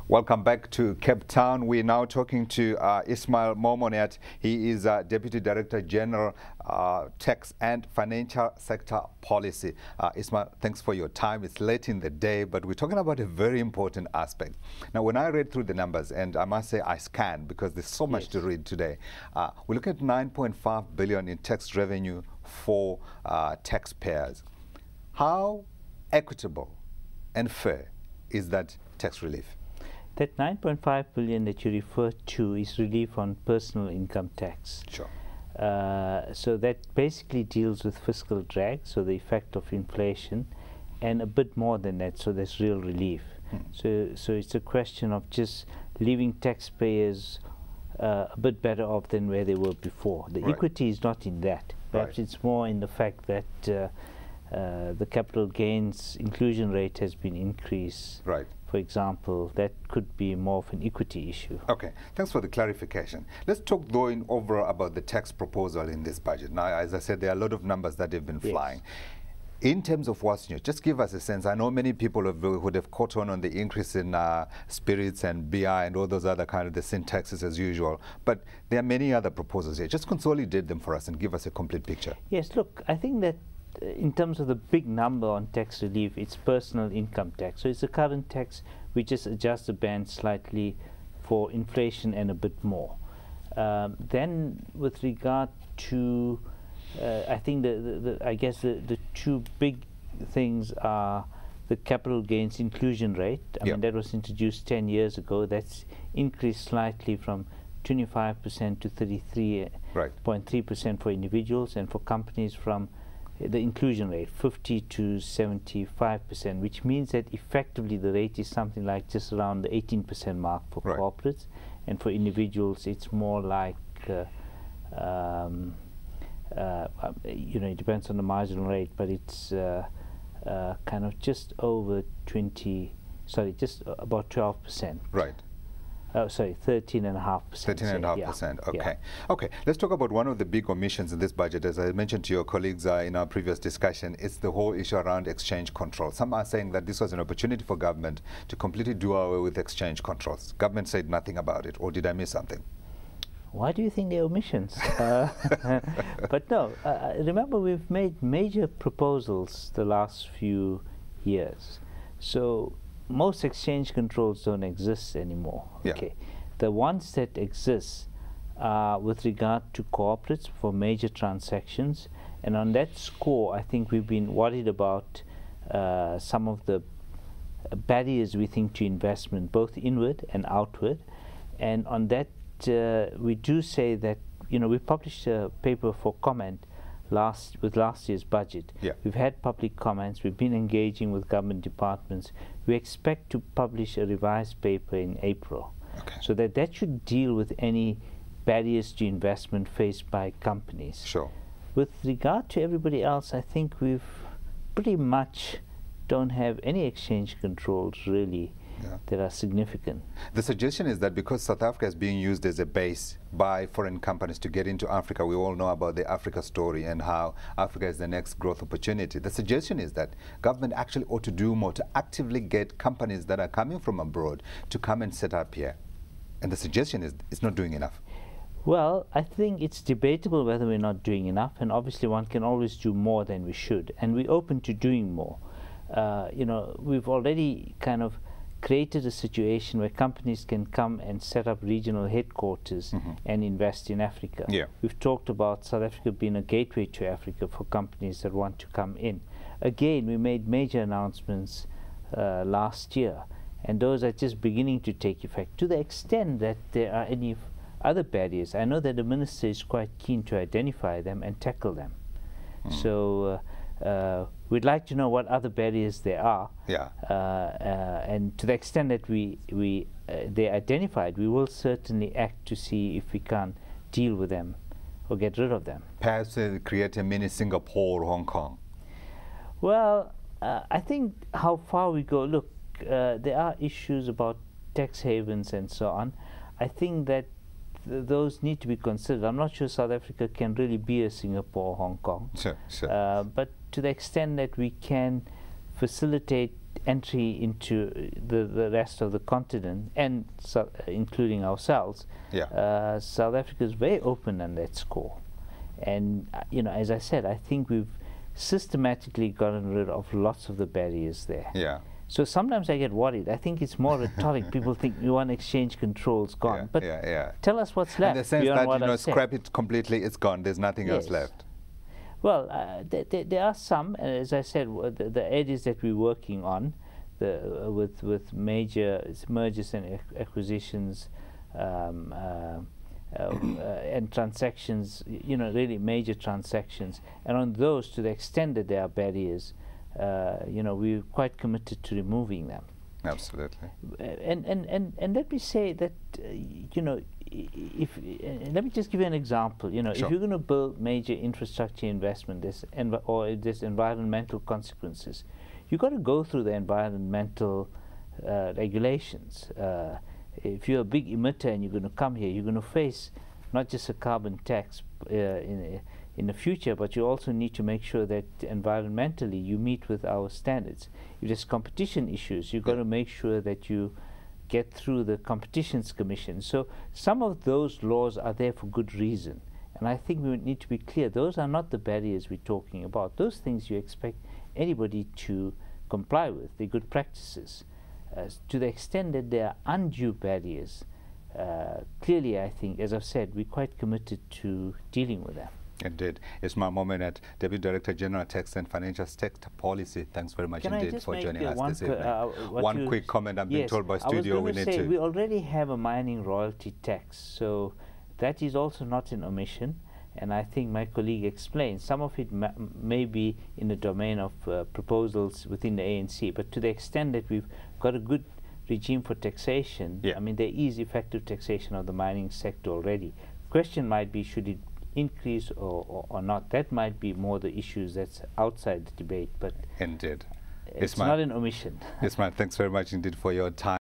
Welcome back to Cape Town. We're now talking to Ismail Momoniat. He is Deputy Director General, Tax and Financial Sector Policy. Ismail, thanks for your time. It's late in the day, but we're talking about a very important aspect. Now, when I read through the numbers, and I must say I scanned because there's so much to read today, we look at 9.5 billion in tax revenue for taxpayers. How equitable and fair is that tax relief? That 9.5 billion that you refer to is relief on personal income tax. Sure. So that basically deals with fiscal drag, so the effect of inflation, and a bit more than that, so there's real relief. So it's a question of just leaving taxpayers a bit better off than where they were before. The equity is not in that. Perhaps it's more in the fact that the capital gains inclusion rate has been increased. Right. For example, that could be more of an equity issue. Okay, thanks for the clarification. Let's talk going over about the tax proposal in this budget. Now, as I said, there are a lot of numbers that have been flying. In terms of what's new, just give us a sense. I know many people would have caught on the increase in spirits and BI and all those other kind of the sin taxes as usual, but there are many other proposals here. Just consolidate them for us and give us a complete picture. Yes, look, I think that in terms of the big number on tax relief, it's personal income tax. So it's the current tax. We just adjust the band slightly for inflation and a bit more. Then with regard to, I think I guess the two big things are the capital gains inclusion rate. I mean, that was introduced 10 years ago. That's increased slightly from 25% to 33.3% for individuals, and for companies from the inclusion rate 50 to 75%, which means that effectively the rate is something like just around the 18% mark for corporates, and for individuals it's more like you know, it depends on the marginal rate, but it's kind of just over just about 12%. Right. Sorry, 13.5%. 13.5%. Okay. Okay. Let's talk about one of the big omissions in this budget. As I mentioned to your colleagues in our previous discussion, it's the whole issue around exchange control. Some are saying that this was an opportunity for government to completely do away with exchange controls. Government said nothing about it, or did I miss something? Why do you think they're omissions? But no, remember we've made major proposals the last few years. So most exchange controls don't exist anymore. Okay, the ones that exist are with regard to corporates for major transactions, and on that score I think we've been worried about some of the barriers we think to investment, both inward and outward. And on that we do say that, you know, we published a paper for comment with last year's budget. We've had public comments, we've been engaging with government departments. We expect to publish a revised paper in April, so that should deal with any barriers to investment faced by companies. Sure. With regard to everybody else, I think we've pretty much don't have any exchange controls really that are significant. The suggestion is that because South Africa is being used as a base by foreign companies to get into Africa, we all know about the Africa story and how Africa is the next growth opportunity. The suggestion is that government actually ought to do more to actively get companies that are coming from abroad to come and set up here. And the suggestion is it's not doing enough. Well, I think it's debatable whether we're not doing enough, and obviously one can always do more than we should, and we're open to doing more. You know, we've already kind of created a situation where companies can come and set up regional headquarters and invest in Africa. We've talked about South Africa being a gateway to Africa for companies that want to come in. Again, we made major announcements last year, and those are just beginning to take effect. To the extent that there are any other barriers, I know that the minister is quite keen to identify them and tackle them. So we'd like to know what other barriers there are, and to the extent that they're identified, we will certainly act to see if we can deal with them or get rid of them. Perhaps create a mini Singapore or Hong Kong. Well, I think how far we go, look, there are issues about tax havens and so on. I think that those need to be considered. I'm not sure South Africa can really be a Singapore or Hong Kong. Sure. But to the extent that we can facilitate entry into the rest of the continent, and including ourselves, South Africa is very open on that score. And you know, as I said, I think we've systematically gotten rid of lots of the barriers there. Yeah. So sometimes I get worried. I think it's more rhetoric. People think we want exchange controls gone, but tell us what's left. In the sense beyond that, what you know, I've said. scrap it completely, it's gone. There's nothing else left. Well, there are some, as I said, the areas that we're working on, with major mergers and acquisitions, and transactions, you know, really major transactions. And on those, to the extent that there are barriers, you know, we're quite committed to removing them. Absolutely. And let me say that, you know, let me just give you an example. You know, if you're going to build major infrastructure investment, there's environmental consequences. You've got to go through the environmental regulations. If you're a big emitter and you're going to come here, you're going to face not just a carbon tax in the future, but you also need to make sure that environmentally you meet with our standards. If there's competition issues, you've got to make sure that you get through the Competitions Commission. So some of those laws are there for good reason. And I think we need to be clear, those are not the barriers we're talking about. Those things you expect anybody to comply with, they're good practices. To the extent that there are undue barriers, clearly I think, as I've said, we're quite committed to dealing with them. Indeed. Ismail Momoniat, Deputy Director General, Tax and Financial Sector Policy. Thanks very much indeed for joining us this evening. One quick comment. I'm being told by studio we need to. We already have a mining royalty tax, so that is also not an omission. And I think my colleague explained some of it may be in the domain of proposals within the ANC, but to the extent that we've got a good regime for taxation, I mean, there is effective taxation of the mining sector already. The question might be, should it increase or not? That might be more the issues that's outside the debate, but indeed, it's not an omission. Ismail, thanks very much indeed for your time.